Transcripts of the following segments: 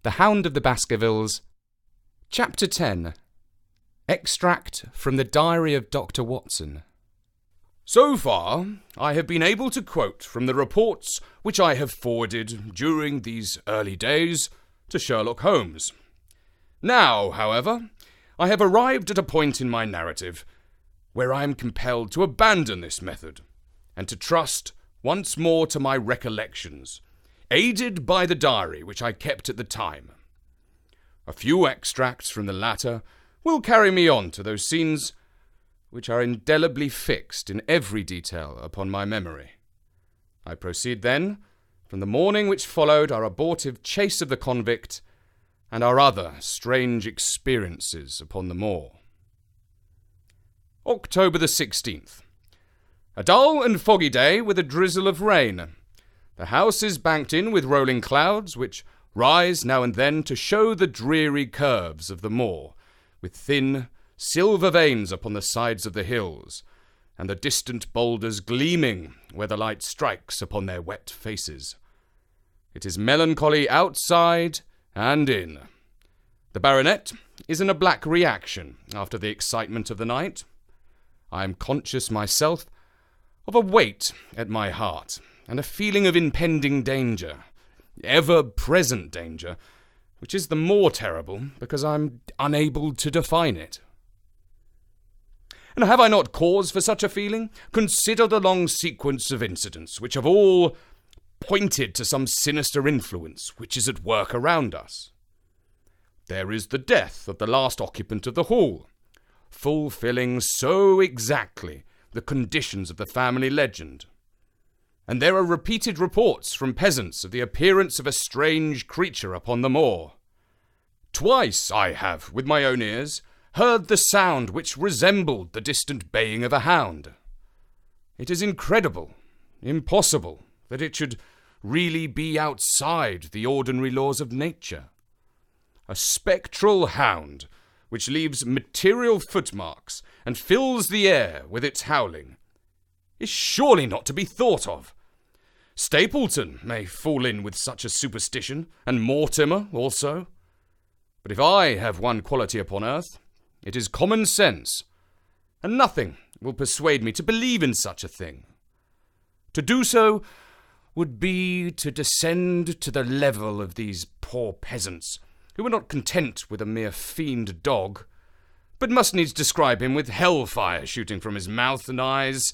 The Hound of the Baskervilles, Chapter 10. Extract from the Diary of Dr. Watson. So far, I have been able to quote from the reports which I have forwarded during these early days to Sherlock Holmes. Now, however, I have arrived at a point in my narrative where I am compelled to abandon this method and to trust once more to my recollections, aided by the diary which I kept at the time. A few extracts from the latter will carry me on to those scenes which are indelibly fixed in every detail upon my memory. I proceed then from the morning which followed our abortive chase of the convict and our other strange experiences upon the moor. October the 16th. A dull and foggy day with a drizzle of rain. The house is banked in with rolling clouds, which rise now and then to show the dreary curves of the moor, with thin, silver veins upon the sides of the hills, and the distant boulders gleaming where the light strikes upon their wet faces. It is melancholy outside and in. The baronet is in a black reaction after the excitement of the night. I am conscious myself of a weight at my heart, and a feeling of impending danger, ever-present danger, which is the more terrible because I am unable to define it. And have I not cause for such a feeling? Consider the long sequence of incidents which have all pointed to some sinister influence which is at work around us. There is the death of the last occupant of the hall, fulfilling so exactly the conditions of the family legend. And there are repeated reports from peasants of the appearance of a strange creature upon the moor. Twice I have, with my own ears, heard the sound which resembled the distant baying of a hound. It is incredible, impossible, that it should really be outside the ordinary laws of nature. A spectral hound, which leaves material footmarks and fills the air with its howling, is surely not to be thought of. Stapleton may fall in with such a superstition, and Mortimer also. But if I have one quality upon earth, it is common sense, and nothing will persuade me to believe in such a thing. To do so would be to descend to the level of these poor peasants, who are not content with a mere fiend dog, but must needs describe him with hellfire shooting from his mouth and eyes.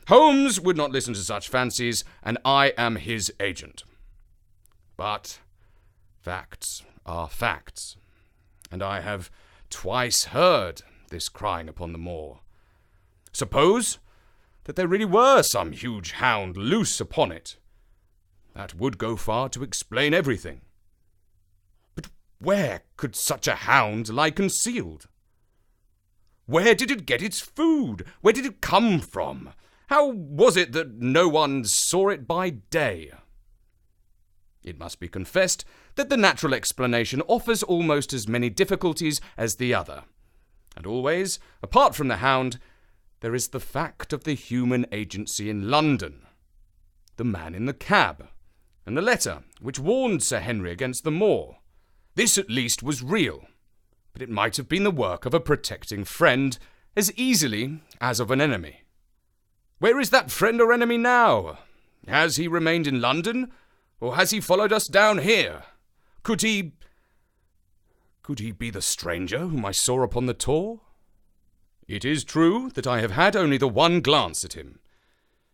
Holmes would not listen to such fancies, and I am his agent. But facts are facts, and I have twice heard this crying upon the moor. Suppose that there really were some huge hound loose upon it. That would go far to explain everything. But where could such a hound lie concealed? Where did it get its food? Where did it come from? How was it that no one saw it by day? It must be confessed that the natural explanation offers almost as many difficulties as the other. And always, apart from the hound, there is the fact of the human agency in London. The man in the cab, and the letter which warned Sir Henry against the moor. This at least was real, but it might have been the work of a protecting friend as easily as of an enemy. Where is that friend or enemy now? Has he remained in London, or has he followed us down here? Could he be the stranger whom I saw upon the tor? It is true that I have had only the one glance at him,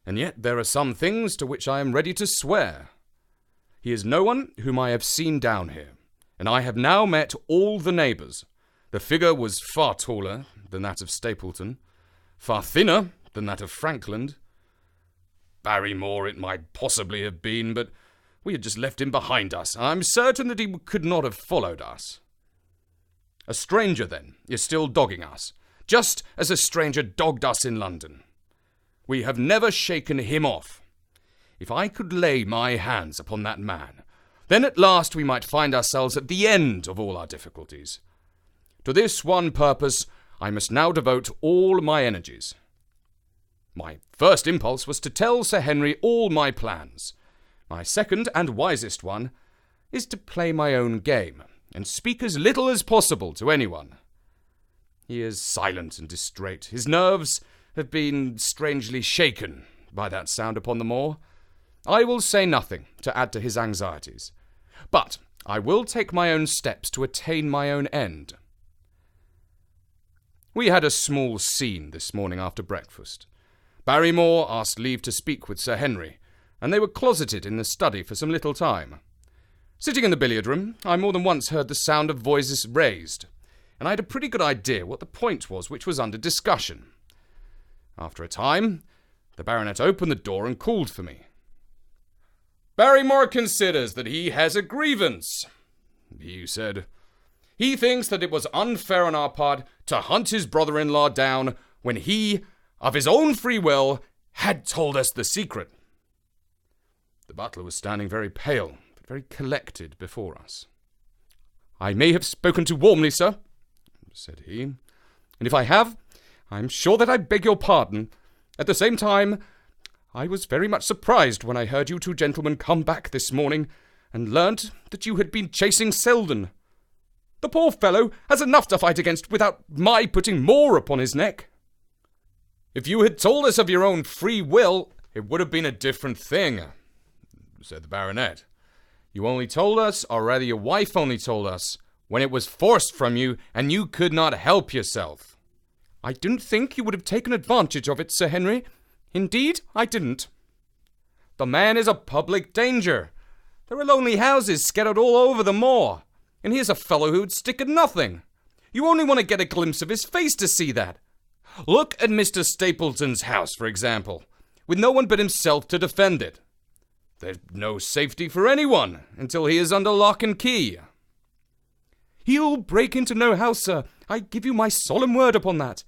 and yet there are some things to which I am ready to swear. He is no one whom I have seen down here, and I have now met all the neighbours. The figure was far taller than that of Stapleton, far thinner than that of Frankland. Barrymore it might possibly have been, but we had just left him behind us. I'm certain that he could not have followed us. A stranger, then, is still dogging us, just as a stranger dogged us in London. We have never shaken him off. If I could lay my hands upon that man, then at last we might find ourselves at the end of all our difficulties. To this one purpose I must now devote all my energies. My first impulse was to tell Sir Henry all my plans. My second and wisest one is to play my own game, and speak as little as possible to anyone. He is silent and distrait. His nerves have been strangely shaken by that sound upon the moor. I will say nothing to add to his anxieties, but I will take my own steps to attain my own end. We had a small scene this morning after breakfast. Barrymore asked leave to speak with Sir Henry, and they were closeted in the study for some little time. Sitting in the billiard room, I more than once heard the sound of voices raised, and I had a pretty good idea what the point was which was under discussion. After a time, the baronet opened the door and called for me. "Barrymore considers that he has a grievance," he said. "He thinks that it was unfair on our part to hunt his brother-in-law down when he, of his own free will, had told us the secret." The butler was standing very pale, but very collected before us. "I may have spoken too warmly, sir," said he, "and if I have, I am sure that I beg your pardon. At the same time, I was very much surprised when I heard you two gentlemen come back this morning and learnt that you had been chasing Selden. The poor fellow has enough to fight against without my putting more upon his neck." "If you had told us of your own free will, it would have been a different thing," said the baronet. "You only told us, or rather your wife only told us, when it was forced from you and you could not help yourself." "I didn't think you would have taken advantage of it, Sir Henry. Indeed, I didn't." "The man is a public danger. There are lonely houses scattered all over the moor, and here's a fellow who would stick at nothing. You only want to get a glimpse of his face to see that. Look at Mr. Stapleton's house, for example, with no one but himself to defend it. There's no safety for anyone until he is under lock and key." "He'll break into no house, sir. I give you my solemn word upon that.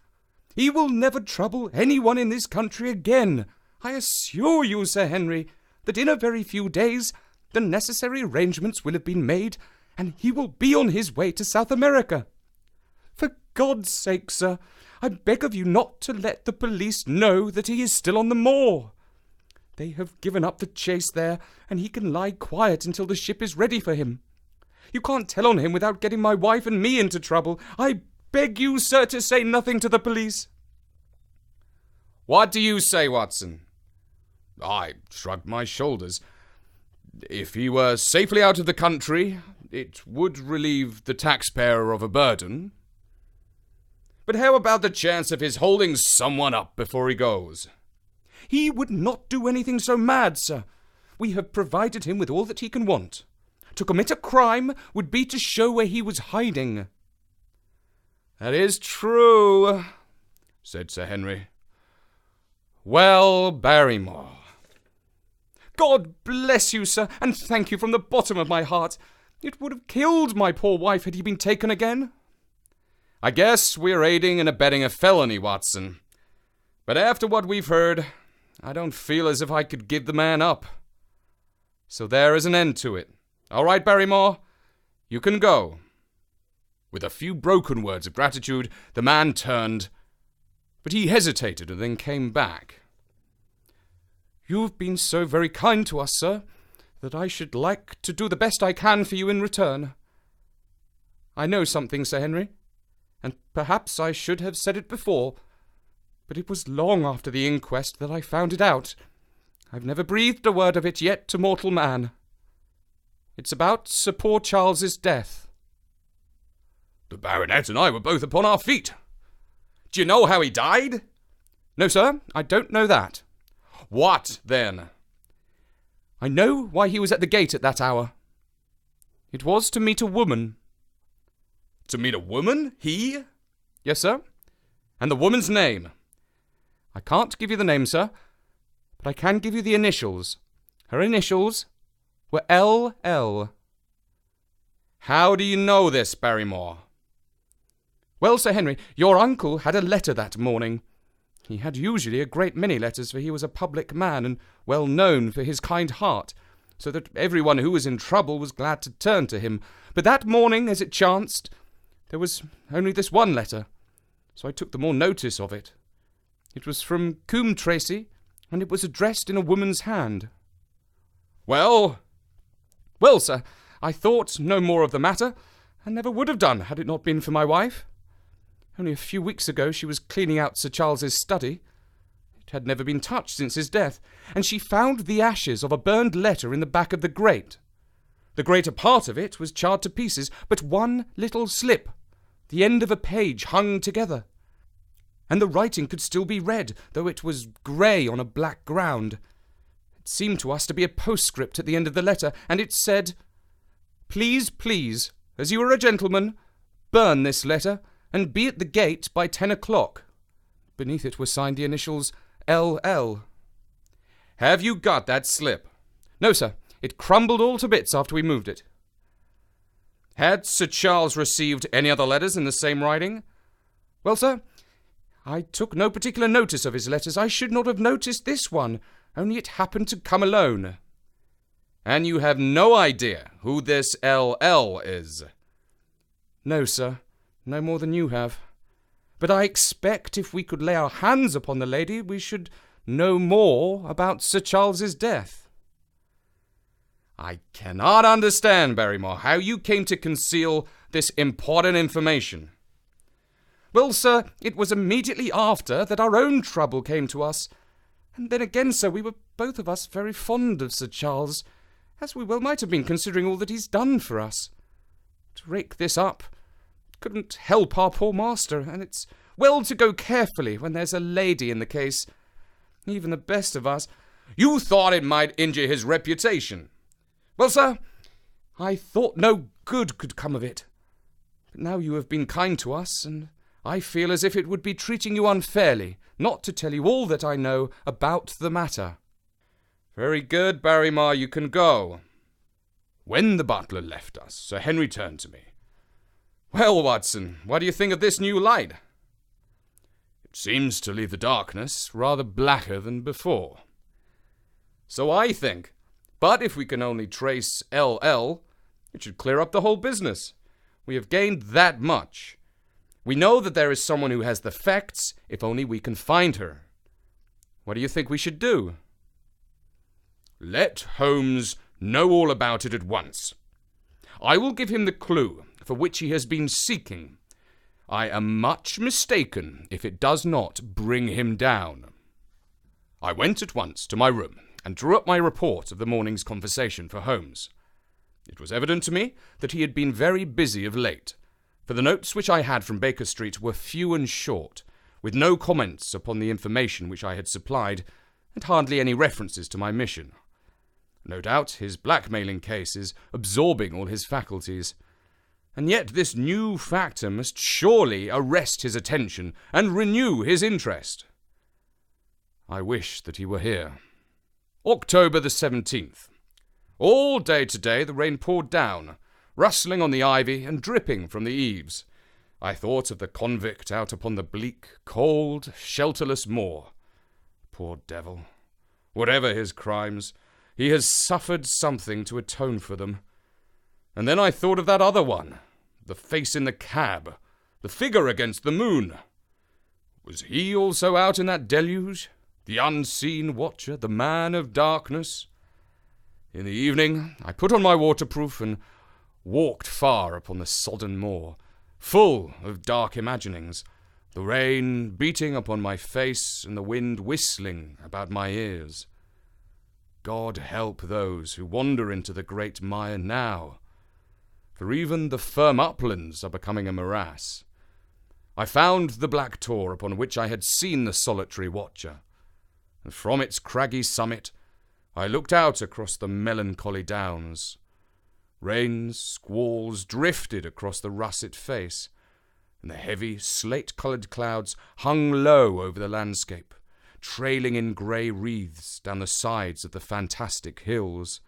He will never trouble anyone in this country again. I assure you, Sir Henry, that in a very few days the necessary arrangements will have been made, and he will be on his way to South America. For God's sake, sir, I beg of you not to let the police know that he is still on the moor. They have given up the chase there, and he can lie quiet until the ship is ready for him. You can't tell on him without getting my wife and me into trouble. I beg you, sir, to say nothing to the police." "What do you say, Watson?" I shrugged my shoulders. If he were safely out of the country, it would relieve the taxpayer of a burden. "But how about the chance of his holding someone up before he goes?" "He would not do anything so mad, sir. We have provided him with all that he can want. To commit a crime would be to show where he was hiding." "That is true," said Sir Henry. "Well, Barrymore." "God bless you, sir, and thank you from the bottom of my heart. It would have killed my poor wife had he been taken again." "I guess we're aiding and abetting a felony, Watson. But after what we've heard, I don't feel as if I could give the man up. So there is an end to it. All right, Barrymore, you can go." With a few broken words of gratitude, the man turned, but he hesitated and then came back. "You've been so very kind to us, sir, that I should like to do the best I can for you in return. I know something, Sir Henry, and perhaps I should have said it before, but it was long after the inquest that I found it out. I've never breathed a word of it yet to mortal man. It's about Sir Poor Charles's death." The baronet and I were both upon our feet. "Do you know how he died?" "No, sir, I don't know that." "What, then?" "I know why he was at the gate at that hour. It was to meet a woman." "To meet a woman? He?" "Yes, sir." "And the woman's name?" "I can't give you the name, sir, but I can give you the initials. Her initials were L.L. "How do you know this, Barrymore?" "Well, Sir Henry, your uncle had a letter that morning. He had usually a great many letters, for he was a public man and well known for his kind heart, so that everyone who was in trouble was glad to turn to him. But that morning, as it chanced, there was only this one letter, so I took the more notice of it. It was from Coombe Tracy, and it was addressed in a woman's hand." "Well?" "Well, sir, I thought no more of the matter, and never would have done had it not been for my wife. Only a few weeks ago she was cleaning out Sir Charles's study. It had never been touched since his death, and she found the ashes of a burned letter in the back of the grate. The greater part of it was charred to pieces, but one little slip, the end of a page hung together. And the writing could still be read, though it was grey on a black ground. It seemed to us to be a postscript at the end of the letter, and it said, "Please, please, as you are a gentleman, burn this letter, and be at the gate by 10 o'clock. Beneath it were signed the initials L.L. Have you got that slip? No, sir. It crumbled all to bits after we moved it. Had Sir Charles received any other letters in the same writing? Well, sir, I took no particular notice of his letters. I should not have noticed this one, only it happened to come alone. And you have no idea who this L.L. is? No, sir, no more than you have. But I expect if we could lay our hands upon the lady, we should know more about Sir Charles's death. I cannot understand, Barrymore, how you came to conceal this important information. Well, sir, it was immediately after that our own trouble came to us. And then again, sir, we were both of us very fond of Sir Charles, as we well might have been considering all that he's done for us. To rake this up couldn't help our poor master, and it's well to go carefully when there's a lady in the case. Even the best of us. You thought it might injure his reputation. Well, sir, I thought no good could come of it. But now you have been kind to us, and I feel as if it would be treating you unfairly not to tell you all that I know about the matter. Very good, Barrymore, you can go. When the butler left us, Sir Henry turned to me. Well, Watson, what do you think of this new light? It seems to leave the darkness rather blacker than before. So I think, but if we can only trace L.L., it should clear up the whole business. We have gained that much. We know that there is someone who has the facts, if only we can find her. What do you think we should do? Let Holmes know all about it at once. I will give him the clue for which he has been seeking. I am much mistaken if it does not bring him down. I went at once to my room and drew up my report of the morning's conversation for Holmes. It was evident to me that he had been very busy of late, for the notes which I had from Baker Street were few and short, with no comments upon the information which I had supplied, and hardly any references to my mission. No doubt his blackmailing case is absorbing all his faculties, and yet this new factor must surely arrest his attention and renew his interest. I wish that he were here. October the 17th. All day today the rain poured down, rustling on the ivy and dripping from the eaves. I thought of the convict out upon the bleak, cold, shelterless moor. Poor devil. Whatever his crimes, he has suffered something to atone for them. And then I thought of that other one, the face in the cab, the figure against the moon. Was he also out in that deluge? The unseen watcher, the man of darkness? In the evening, I put on my waterproof and walked far upon the sodden moor, full of dark imaginings, the rain beating upon my face and the wind whistling about my ears. God help those who wander into the great mire now, for even the firm uplands are becoming a morass. I found the black tor upon which I had seen the solitary watcher, and from its craggy summit I looked out across the melancholy downs. Rains, squalls drifted across the russet face, and the heavy, slate-coloured clouds hung low over the landscape, trailing in grey wreaths down the sides of the fantastic hills.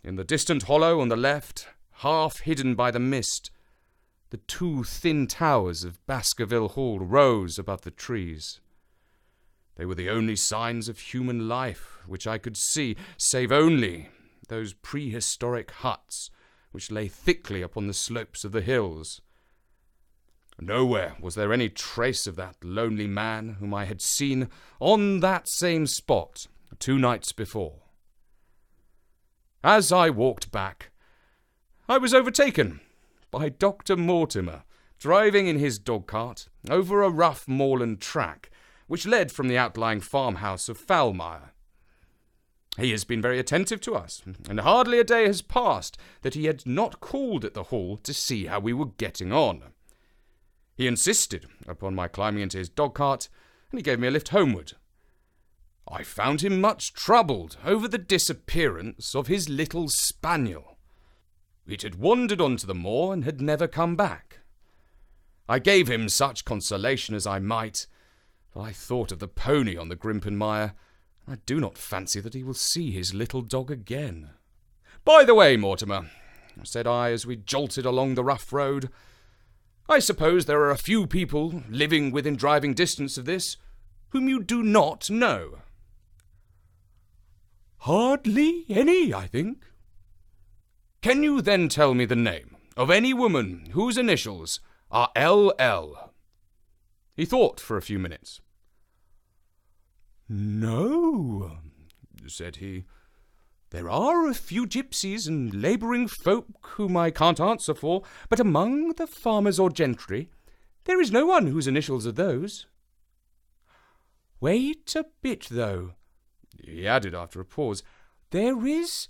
In the distant hollow on the left, half hidden by the mist, the two thin towers of Baskerville Hall rose above the trees. They were the only signs of human life which I could see, save only those prehistoric huts which lay thickly upon the slopes of the hills. Nowhere was there any trace of that lonely man whom I had seen on that same spot 2 nights before. As I walked back, I was overtaken by Dr. Mortimer, driving in his dog-cart over a rough moorland track, which led from the outlying farmhouse of Foulmire. He has been very attentive to us, and hardly a day has passed that he had not called at the hall to see how we were getting on. He insisted upon my climbing into his dog-cart, and he gave me a lift homeward. I found him much troubled over the disappearance of his little spaniel. It had wandered onto the moor and had never come back. I gave him such consolation as I might, but I thought of the pony on the Grimpenmire. I do not fancy that he will see his little dog again. By the way, Mortimer, said I as we jolted along the rough road, I suppose there are a few people living within driving distance of this whom you do not know. Hardly any, I think. Can you then tell me the name of any woman whose initials are LL? He thought for a few minutes. No, said he. There are a few gypsies and labouring folk whom I can't answer for, but among the farmers or gentry there is no one whose initials are those. Wait a bit, though, he added after a pause. There is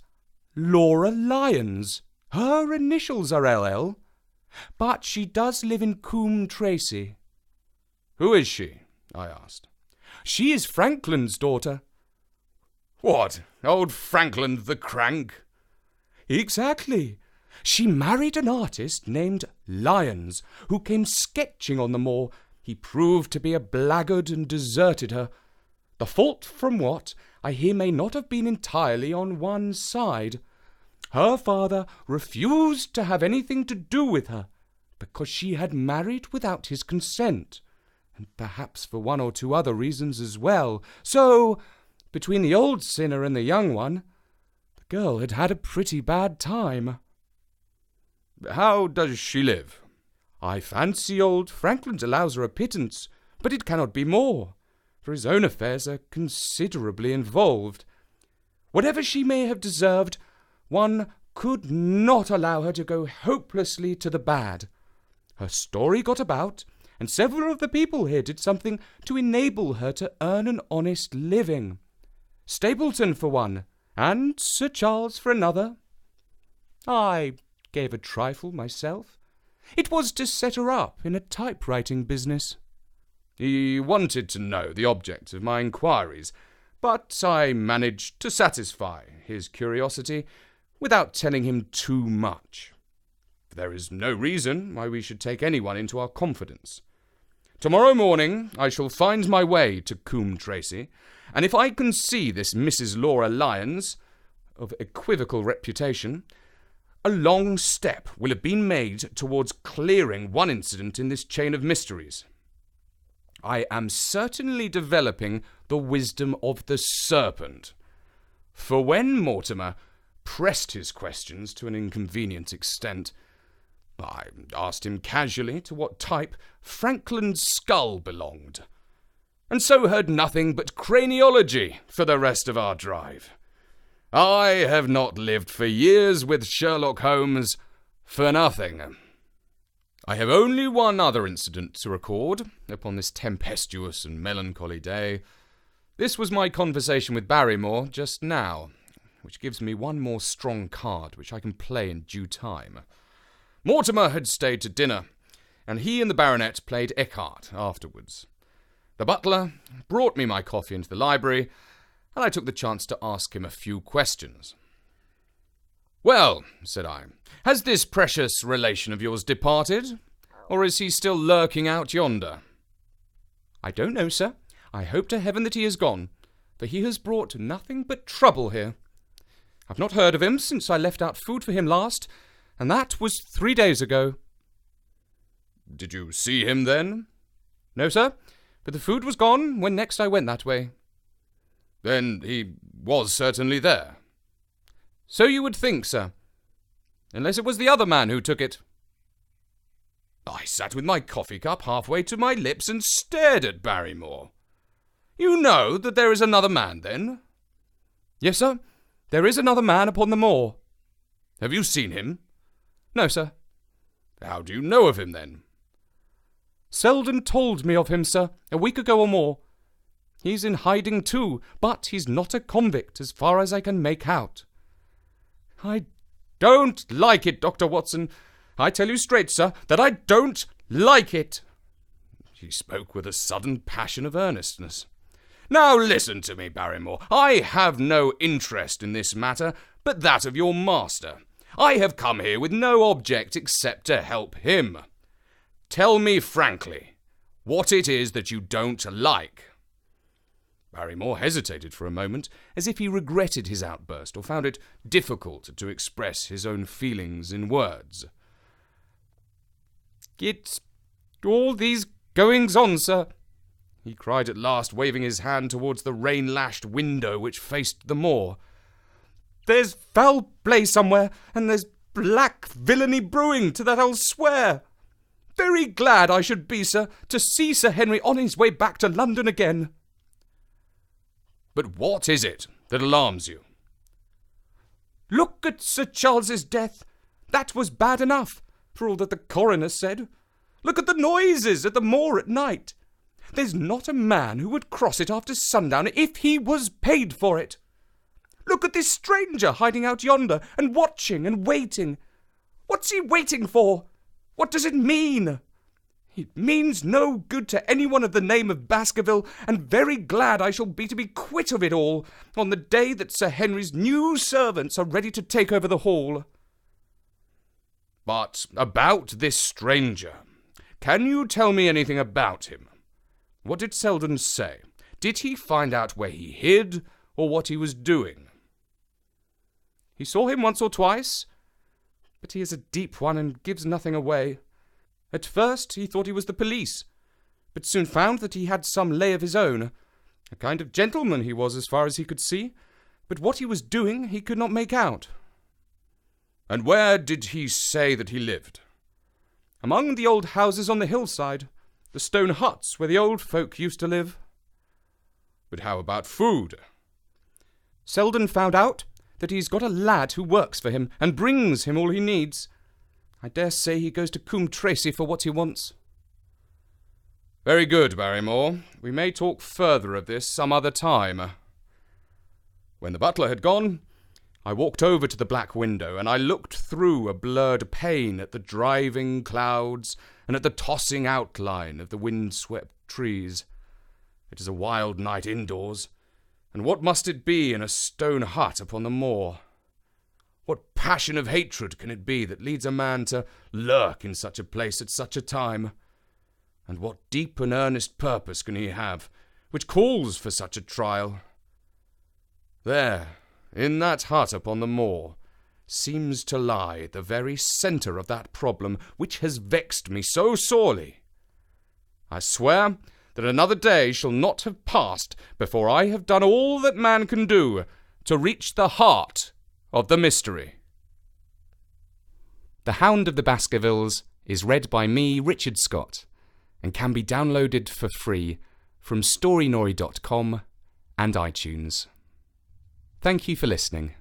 Laura Lyons. Her initials are LL, but she does live in Coombe Tracy. Who is she? I asked. She is Franklin's daughter. What, old Franklin the Crank? Exactly. She married an artist named Lyons, who came sketching on the moor. He proved to be a blackguard and deserted her. The fault, from what I hear, may not have been entirely on one side. Her father refused to have anything to do with her, because she had married without his consent, and perhaps for one or two other reasons as well. So, between the old sinner and the young one, the girl had had a pretty bad time. How does she live? I fancy old Franklin allows her a pittance, but it cannot be more, for his own affairs are considerably involved. Whatever she may have deserved, one could not allow her to go hopelessly to the bad. Her story got about, and several of the people here did something to enable her to earn an honest living. Stapleton for one, and Sir Charles for another. I gave a trifle myself. It was to set her up in a typewriting business. He wanted to know the object of my inquiries, but I managed to satisfy his curiosity without telling him too much. There is no reason why we should take anyone into our confidence. Tomorrow morning I shall find my way to Coombe Tracy, and if I can see this Mrs. Laura Lyons, of equivocal reputation, a long step will have been made towards clearing one incident in this chain of mysteries. I am certainly developing the wisdom of the serpent, for when Mortimer pressed his questions to an inconvenient extent, I asked him casually to what type Franklin's skull belonged, and so heard nothing but craniology for the rest of our drive. I have not lived for years with Sherlock Holmes for nothing. I have only one other incident to record upon this tempestuous and melancholy day. This was my conversation with Barrymore just now, which gives me one more strong card which I can play in due time. Mortimer had stayed to dinner, and he and the baronet played écarté afterwards. The butler brought me my coffee into the library, and I took the chance to ask him a few questions. Well, said I, has this precious relation of yours departed, or is he still lurking out yonder? I don't know, sir. I hope to heaven that he is gone, for he has brought nothing but trouble here. I've not heard of him since I left out food for him last, and that was 3 days ago. Did you see him then? No, sir, but the food was gone when next I went that way. Then he was certainly there. So you would think, sir, unless it was the other man who took it. I sat with my coffee cup halfway to my lips and stared at Barrymore. You know that there is another man, then? Yes, sir, there is another man upon the moor. Have you seen him? No, sir. How do you know of him, then? Selden told me of him, sir, a week ago or more. He's in hiding too, but he's not a convict as far as I can make out. I don't like it, Dr. Watson. I tell you straight, sir, that I don't like it. She spoke with a sudden passion of earnestness. Now listen to me, Barrymore. I have no interest in this matter but that of your master. I have come here with no object except to help him. Tell me frankly what it is that you don't like. Barrymore hesitated for a moment, as if he regretted his outburst or found it difficult to express his own feelings in words. It's all these goings-on, sir, he cried at last, waving his hand towards the rain-lashed window which faced the moor. There's foul play somewhere, and there's black villainy brewing, to that I'll swear. Very glad I should be, sir, to see Sir Henry on his way back to London again. But what is it that alarms you? Look at Sir Charles's death. That was bad enough, for all that the coroner said. Look at the noises at the moor at night. There's not a man who would cross it after sundown if he was paid for it. Look at this stranger hiding out yonder and watching and waiting. What's he waiting for? What does it mean? It means no good to anyone of the name of Baskerville, and very glad I shall be to be quit of it all on the day that Sir Henry's new servants are ready to take over the hall. But about this stranger, can you tell me anything about him? What did Selden say? Did he find out where he hid, or what he was doing? He saw him once or twice, but he is a deep one and gives nothing away. At first he thought he was the police, but soon found that he had some lay of his own. A kind of gentleman he was as far as he could see, but what he was doing he could not make out. And where did he say that he lived? Among the old houses on the hillside, the stone huts where the old folk used to live. But how about food? Selden found out that he's got a lad who works for him and brings him all he needs. I dare say he goes to Coombe Tracy for what he wants. Very good, Barrymore. We may talk further of this some other time. When the butler had gone, I walked over to the black window, and I looked through a blurred pane at the driving clouds and at the tossing outline of the wind-swept trees. It is a wild night indoors, and what must it be in a stone hut upon the moor? What passion of hatred can it be that leads a man to lurk in such a place at such a time? And what deep and earnest purpose can he have, which calls for such a trial? There, in that hut upon the moor, seems to lie the very centre of that problem which has vexed me so sorely. I swear that another day shall not have passed before I have done all that man can do to reach the heart of the mystery. The Hound of the Baskervilles is read by me, Richard Scott, and can be downloaded for free from storynori.com and iTunes. Thank you for listening.